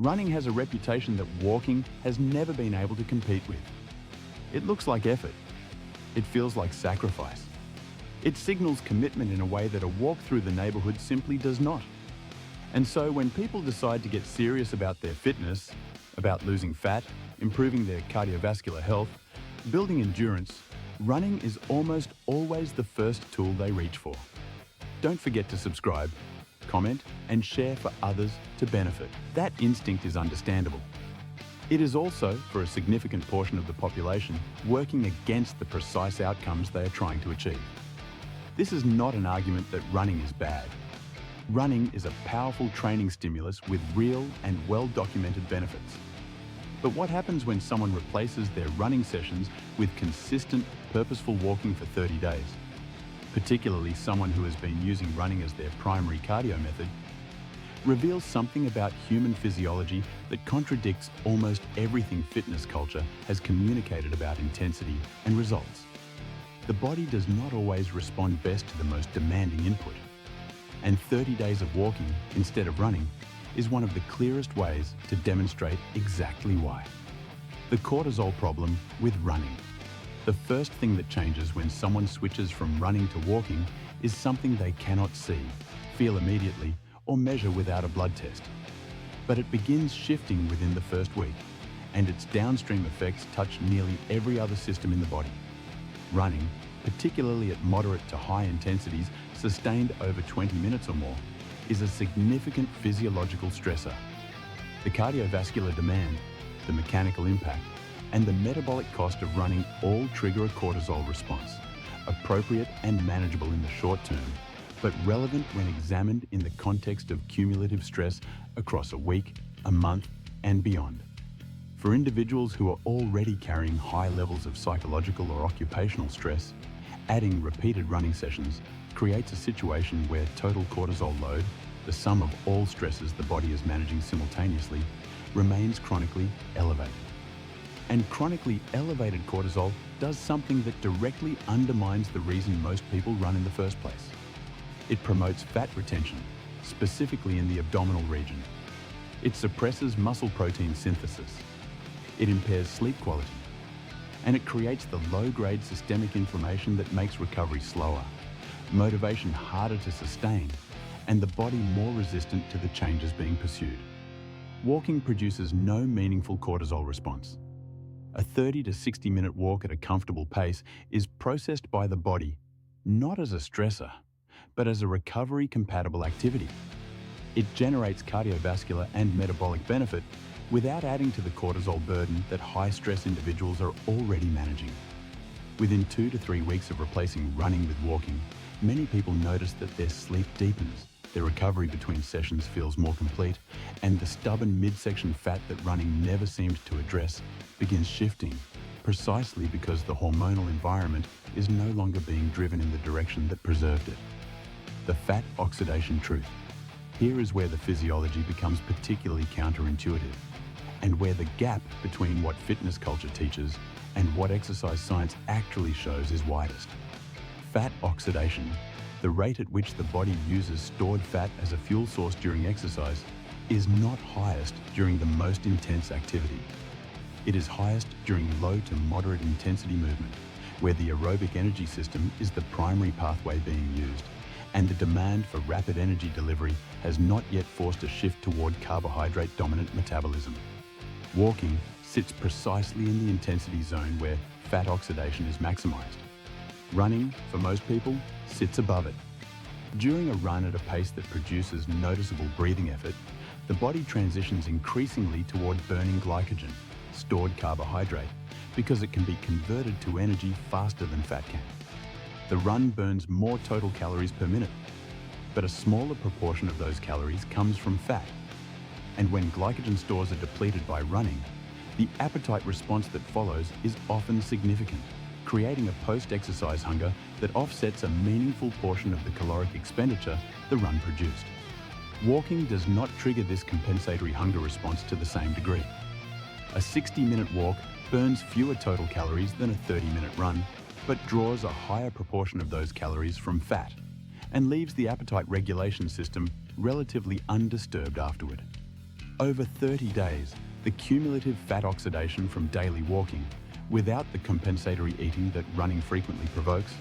Running has a reputation that walking has never been able to compete with. It looks like effort. It feels like sacrifice. It signals commitment in a way that a walk through the neighborhood simply does not. And so when people decide to get serious about their fitness, about losing fat, improving their cardiovascular health, building endurance, running is almost always the first tool they reach for. Don't forget to subscribe, comment, and share for others to benefit. That instinct is understandable. It is also, for a significant portion of the population, working against the precise outcomes they are trying to achieve. This is not an argument that running is bad. Running is a powerful training stimulus with real and well-documented benefits. But what happens when someone replaces their running sessions with consistent, purposeful walking for 30 days? Particularly someone who has been using running as their primary cardio method, reveals something about human physiology that contradicts almost everything fitness culture has communicated about intensity and results. The body does not always respond best to the most demanding input. And 30 days of walking instead of running is one of the clearest ways to demonstrate exactly why. The cortisol problem with running. The first thing that changes when someone switches from running to walking is something they cannot see, feel immediately, or measure without a blood test. But it begins shifting within the first week, and its downstream effects touch nearly every other system in the body. Running, particularly at moderate to high intensities sustained over 20 minutes or more, is a significant physiological stressor. The cardiovascular demand, the mechanical impact, and the metabolic cost of running all trigger a cortisol response, appropriate and manageable in the short term, but relevant when examined in the context of cumulative stress across a week, a month, and beyond. For individuals who are already carrying high levels of psychological or occupational stress, adding repeated running sessions creates a situation where total cortisol load, the sum of all stresses the body is managing simultaneously, remains chronically elevated. And chronically elevated cortisol does something that directly undermines the reason most people run in the first place. It promotes fat retention, specifically in the abdominal region. It suppresses muscle protein synthesis. It impairs sleep quality. And it creates the low-grade systemic inflammation that makes recovery slower, motivation harder to sustain, and the body more resistant to the changes being pursued. Walking produces no meaningful cortisol response. A 30 to 60-minute walk at a comfortable pace is processed by the body not as a stressor, but as a recovery-compatible activity. It generates cardiovascular and metabolic benefit without adding to the cortisol burden that high-stress individuals are already managing. Within 2 to 3 weeks of replacing running with walking, many people notice that their sleep deepens, their recovery between sessions feels more complete, and the stubborn midsection fat that running never seemed to address begins shifting, precisely because the hormonal environment is no longer being driven in the direction that preserved it. The fat oxidation truth. Here is where the physiology becomes particularly counterintuitive, and where the gap between what fitness culture teaches and what exercise science actually shows is widest. Fat oxidation, the rate at which the body uses stored fat as a fuel source during exercise, is not highest during the most intense activity. It is highest during low to moderate intensity movement, where the aerobic energy system is the primary pathway being used, and the demand for rapid energy delivery has not yet forced a shift toward carbohydrate-dominant metabolism. Walking sits precisely in the intensity zone where fat oxidation is maximized. Running, for most people, sits above it. During a run at a pace that produces noticeable breathing effort, the body transitions increasingly toward burning glycogen, stored carbohydrate, because it can be converted to energy faster than fat can. The run burns more total calories per minute, but a smaller proportion of those calories comes from fat. And when glycogen stores are depleted by running, the appetite response that follows is often significant, creating a post-exercise hunger that offsets a meaningful portion of the caloric expenditure the run produced. Walking does not trigger this compensatory hunger response to the same degree. A 60-minute walk burns fewer total calories than a 30-minute run, but draws a higher proportion of those calories from fat and leaves the appetite regulation system relatively undisturbed afterward. Over 30 days, the cumulative fat oxidation from daily walking, without the compensatory eating that running frequently provokes,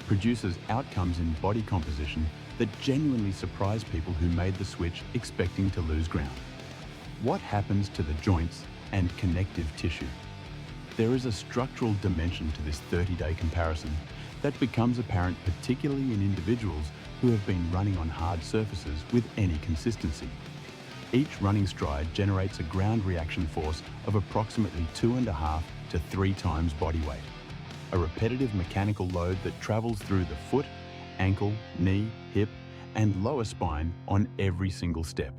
produces outcomes in body composition that genuinely surprise people who made the switch expecting to lose ground. What happens to the joints and connective tissue? There is a structural dimension to this 30-day comparison that becomes apparent particularly in individuals who have been running on hard surfaces with any consistency. Each running stride generates a ground reaction force of approximately 2.5 to 3 times body weight, a repetitive mechanical load that travels through the foot, ankle, knee, hip, and lower spine on every single step.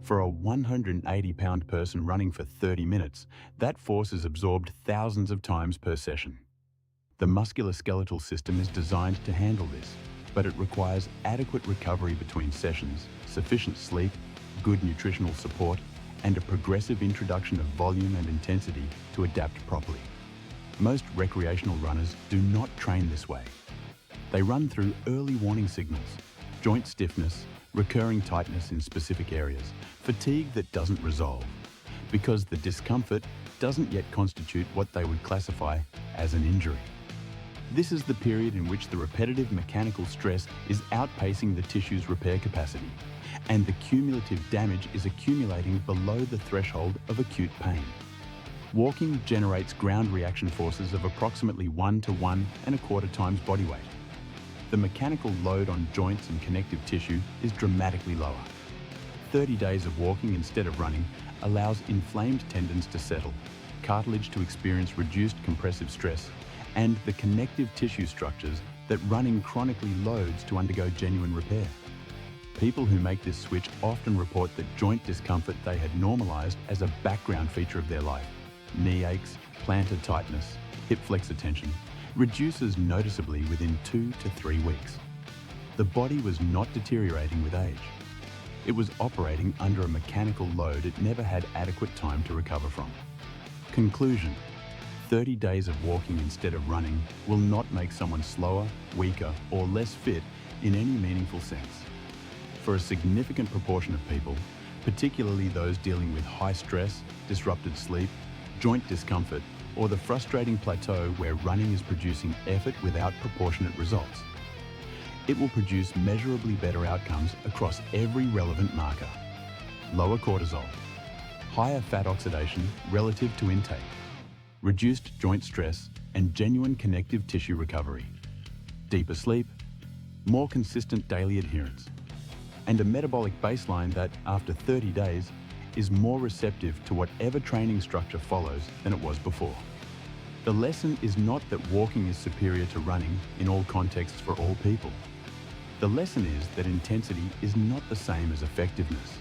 For a 180-pound person running for 30 minutes, that force is absorbed thousands of times per session. The musculoskeletal system is designed to handle this, but it requires adequate recovery between sessions, sufficient sleep, good nutritional support, and a progressive introduction of volume and intensity to adapt properly. Most recreational runners do not train this way. They run through early warning signals, joint stiffness, recurring tightness in specific areas, fatigue that doesn't resolve, because the discomfort doesn't yet constitute what they would classify as an injury. This is the period in which the repetitive mechanical stress is outpacing the tissue's repair capacity, and the cumulative damage is accumulating below the threshold of acute pain. Walking generates ground reaction forces of approximately 1 to 1.25 times body weight. The mechanical load on joints and connective tissue is dramatically lower. 30 days of walking instead of running allows inflamed tendons to settle, cartilage to experience reduced compressive stress, and the connective tissue structures that running chronically loads to undergo genuine repair. People who make this switch often report that joint discomfort they had normalized as a background feature of their life, knee aches, plantar tightness, hip flexor tension, reduces noticeably within 2 to 3 weeks. The body was not deteriorating with age. It was operating under a mechanical load it never had adequate time to recover from. Conclusion: 30 days of walking instead of running will not make someone slower, weaker, or less fit in any meaningful sense. For a significant proportion of people, particularly those dealing with high stress, disrupted sleep, joint discomfort, or the frustrating plateau where running is producing effort without proportionate results, it will produce measurably better outcomes across every relevant marker. Lower cortisol, higher fat oxidation relative to intake, reduced joint stress, and genuine connective tissue recovery, deeper sleep, more consistent daily adherence, and a metabolic baseline that, after 30 days, is more receptive to whatever training structure follows than it was before. The lesson is not that walking is superior to running in all contexts for all people. The lesson is that intensity is not the same as effectiveness,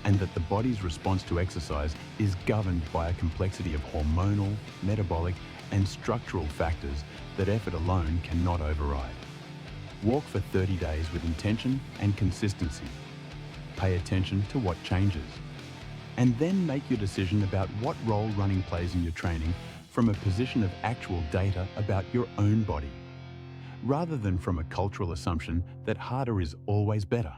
and that the body's response to exercise is governed by a complexity of hormonal, metabolic, and structural factors that effort alone cannot override. Walk for 30 days with intention and consistency. Pay attention to what changes. And then make your decision about what role running plays in your training from a position of actual data about your own body, rather than from a cultural assumption that harder is always better.